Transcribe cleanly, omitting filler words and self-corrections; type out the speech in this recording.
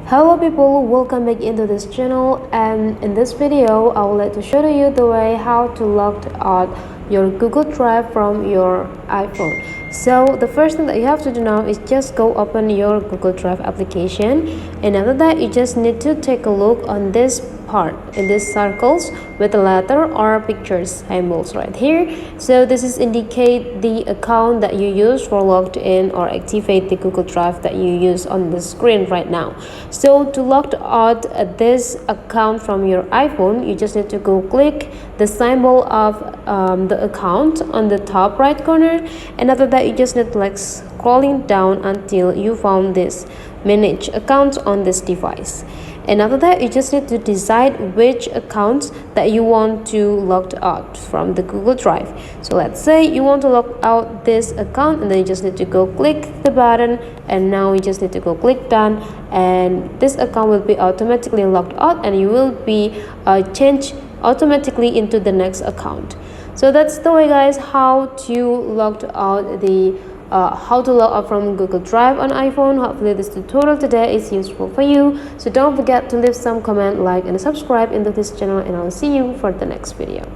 Hello people, welcome back into this channel, and in this video I would like to show you the way how to log out your Google Drive from your iPhone. So the first thing that you have to do now is just go open your Google Drive application, and after that you just need to take a look on this part in these circles with a letter or pictures symbols right here. So this is indicate the account that you use for logged in or activate the Google Drive that you use on the screen right now. So to log out this account from your iPhone, you just need to go click the symbol of the account on the top right corner, and after that you just need to scrolling down until you found this manage accounts on this device. And after that you just need to decide which accounts that you want to log out from the Google Drive. So let's say you want to log out this account, and then you just need to go click the button, and now you just need to go click done, and this account will be automatically logged out, and you will be changed automatically into the next account. So that's the way, guys, how to log out from Google Drive on iPhone. Hopefully this tutorial today is useful for you. So don't forget to leave some comment, like, and subscribe into this channel, and I'll see you for the next video.